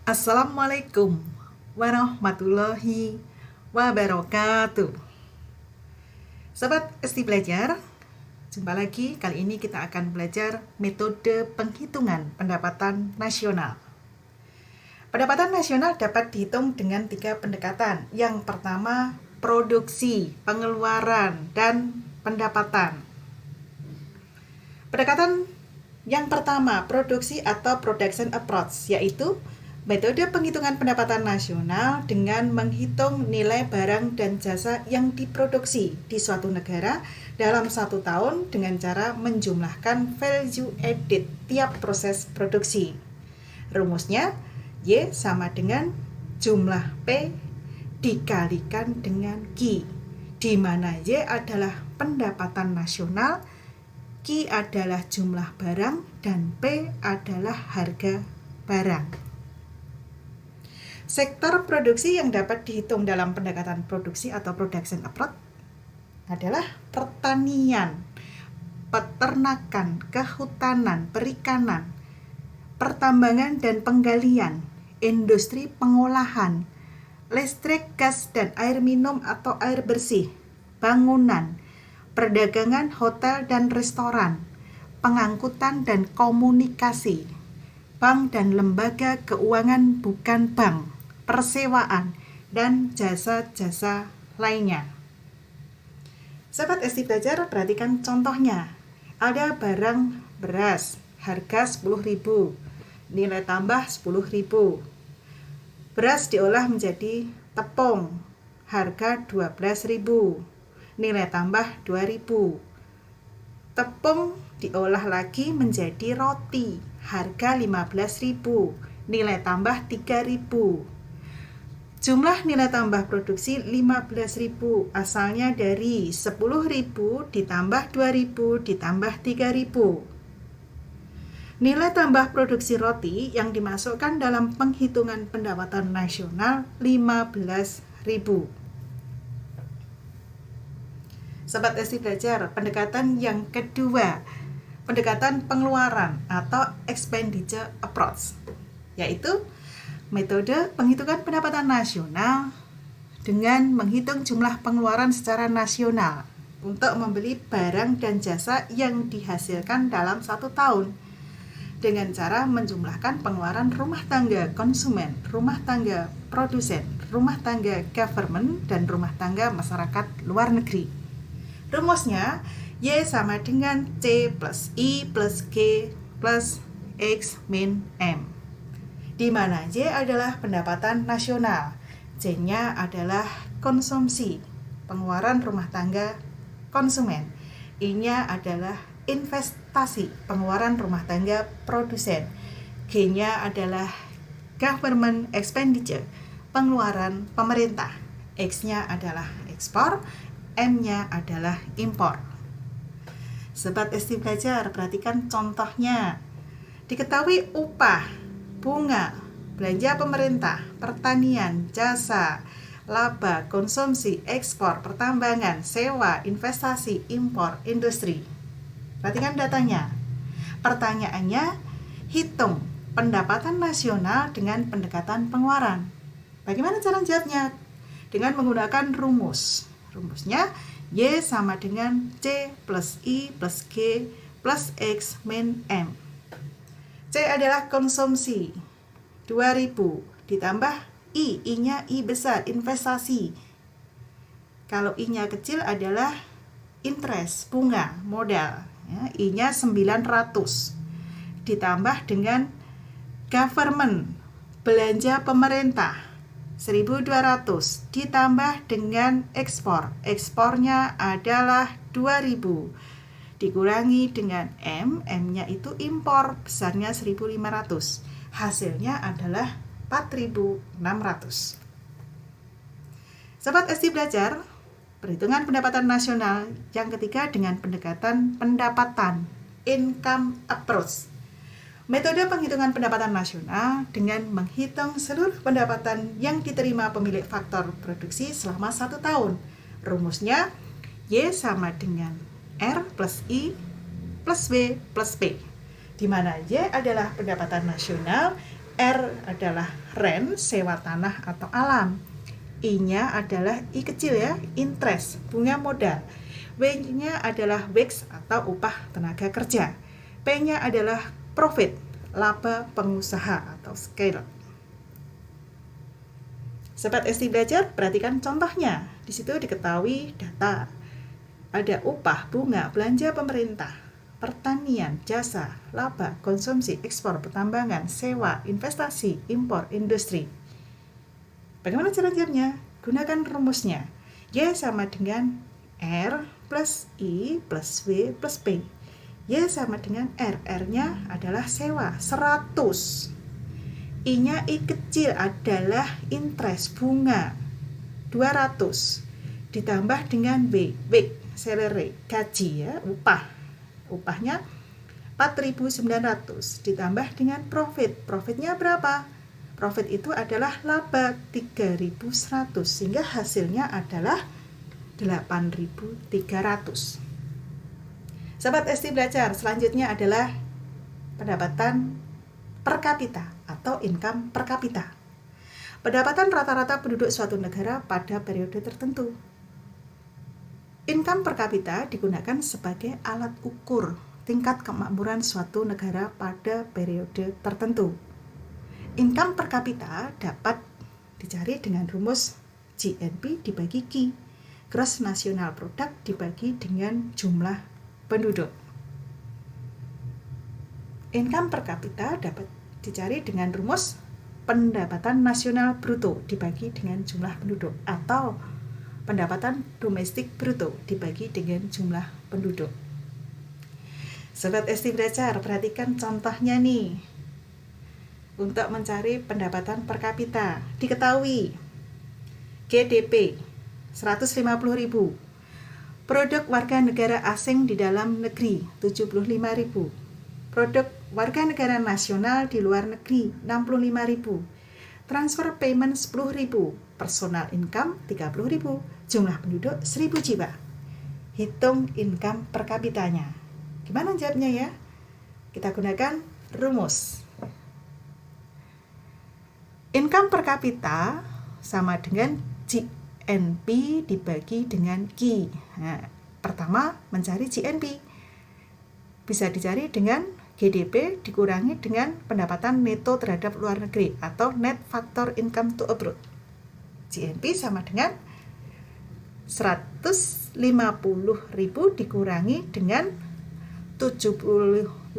Assalamualaikum warahmatullahi wabarakatuh. Sobat Esti Belajar, jumpa lagi. Kali ini kita akan belajar metode penghitungan pendapatan nasional. Pendapatan nasional dapat dihitung dengan 3 pendekatan. Yang pertama, produksi, pengeluaran, dan pendapatan. Pendekatan yang pertama, produksi atau production approach, yaitu metode penghitungan pendapatan nasional dengan menghitung nilai barang dan jasa yang diproduksi di suatu negara dalam 1 tahun dengan cara menjumlahkan value added tiap proses produksi. Rumusnya, Y sama dengan jumlah P dikalikan dengan Q, di mana Y adalah pendapatan nasional, Q adalah jumlah barang, dan P adalah harga barang. Sektor produksi yang dapat dihitung dalam pendekatan produksi atau production approach adalah pertanian, peternakan, kehutanan, perikanan, pertambangan dan penggalian, industri pengolahan, listrik, gas dan air minum atau air bersih, bangunan, perdagangan, hotel dan restoran, pengangkutan dan komunikasi, bank dan lembaga keuangan bukan bank, persewaan, dan jasa-jasa lainnya. Sahabat Esti Belajar, perhatikan contohnya. Ada barang beras, harga 10.000, nilai tambah 10.000. Beras diolah menjadi tepung, harga 12.000, nilai tambah 2.000. Tepung diolah lagi menjadi roti, harga 15.000, nilai tambah 3.000. Jumlah nilai tambah produksi 15.000, asalnya dari 10.000 ditambah 2.000 ditambah 3.000. Nilai tambah produksi roti yang dimasukkan dalam penghitungan pendapatan nasional 15.000. Sobat Esti Belajar, pendekatan yang kedua, pendekatan pengeluaran atau expenditure approach, yaitu metode penghitungan pendapatan nasional dengan menghitung jumlah pengeluaran secara nasional untuk membeli barang dan jasa yang dihasilkan dalam 1 tahun dengan cara menjumlahkan pengeluaran rumah tangga konsumen, rumah tangga produsen, rumah tangga government, dan rumah tangga masyarakat luar negeri. Rumusnya, Y sama dengan C plus I plus G plus X min M, di mana Y adalah pendapatan nasional, C-nya adalah konsumsi, pengeluaran rumah tangga konsumen, I-nya adalah investasi, pengeluaran rumah tangga produsen, G-nya adalah government expenditure, pengeluaran pemerintah, X-nya adalah ekspor, M-nya adalah impor. Sobat Esti Belajar, perhatikan contohnya. Diketahui upah, bunga, belanja pemerintah, pertanian, jasa, laba, konsumsi, ekspor, pertambangan, sewa, investasi, impor, industri. Perhatikan datanya. Pertanyaannya, hitung pendapatan nasional dengan pendekatan pengeluaran. Bagaimana cara jawabnya? Dengan menggunakan rumus. Rumusnya, Y sama dengan C plus I plus G plus X min M. C adalah konsumsi, 2.000, ditambah I-nya I besar, investasi. Kalau I-nya kecil adalah interest, bunga, modal. Ya, I-nya 900, ditambah dengan government, belanja pemerintah, 1.200, ditambah dengan ekspor. Ekspornya adalah 2.000. Dikurangi dengan M, M-nya itu impor, besarnya 1.500. Hasilnya adalah 4.600. Sobat Esti Belajar, perhitungan pendapatan nasional yang ketiga dengan pendekatan pendapatan, income approach. Metode penghitungan pendapatan nasional dengan menghitung seluruh pendapatan yang diterima pemilik faktor produksi selama 1 tahun. Rumusnya, Y sama dengan R plus I plus W plus P, di mana Y adalah pendapatan nasional, R adalah rent, sewa tanah atau alam. I-nya adalah I kecil ya, interest, bunga modal. W-nya adalah wage atau upah tenaga kerja. P-nya adalah profit, laba pengusaha atau scale. Sobat ST Belajar, perhatikan contohnya. Di situ diketahui data. Ada upah, bunga, belanja pemerintah, pertanian, jasa, laba, konsumsi, ekspor, pertambangan, sewa, investasi, impor, industri. Bagaimana cara jawabnya? Gunakan rumusnya. Y sama dengan R plus I plus W plus P. Y sama dengan R. R-nya adalah sewa, 100. I-nya I kecil adalah interest, bunga, 200. Ditambah dengan W, wage, salary, gaji ya, upah. Upahnya 4.900 ditambah dengan profit. Profitnya berapa? Profit itu adalah laba 3.100 sehingga hasilnya adalah 8.300. Sobat ST Belajar, selanjutnya adalah pendapatan per kapita atau income per kapita. Pendapatan rata-rata penduduk suatu negara pada periode tertentu. Income per kapita digunakan sebagai alat ukur tingkat kemakmuran suatu negara pada periode tertentu. Income per kapita dapat dicari dengan rumus GNP dibagi Q, Gross National Product dibagi dengan jumlah penduduk. Income per kapita dapat dicari dengan rumus pendapatan nasional bruto dibagi dengan jumlah penduduk atau pendapatan domestik bruto dibagi dengan jumlah penduduk. Sobat ST Belajar, perhatikan contohnya nih. Untuk mencari pendapatan per kapita, diketahui GDP 150.000, produk warga negara asing di dalam negeri 75.000, produk warga negara nasional di luar negeri 65.000, transfer payment 10.000, personal income 30.000, jumlah penduduk 1.000 jiwa. Hitung income per kapitanya. Gimana jawabnya ya? Kita gunakan rumus. Income per kapita sama dengan GNP dibagi dengan Q. Nah, pertama mencari GNP. Bisa dicari dengan GDP dikurangi dengan pendapatan neto terhadap luar negeri atau net factor income to abroad. GNP sama dengan 150.000 dikurangi dengan 75.000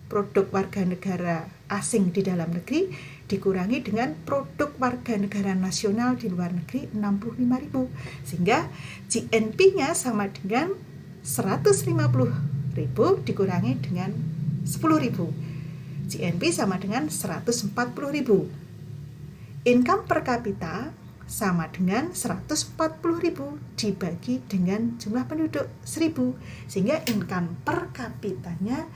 produk warga negara asing di dalam negeri dikurangi dengan produk warga negara nasional di luar negeri 65.000 sehingga GNP-nya sama dengan 150.000 dikurangi dengan 10.000. GNP sama dengan 140.000. Income per kapita sama dengan 140.000 dibagi dengan jumlah penduduk 1.000 sehingga income per kapitanya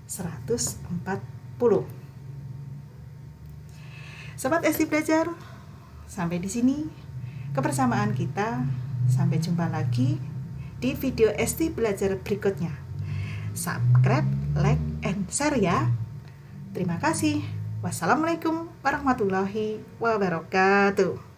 140. Sobat ST Belajar, sampai di sini kebersamaan kita. Sampai jumpa lagi di video ST Belajar berikutnya. Subscribe, like, and share ya. Terima kasih. Wassalamualaikum warahmatullahi wabarakatuh.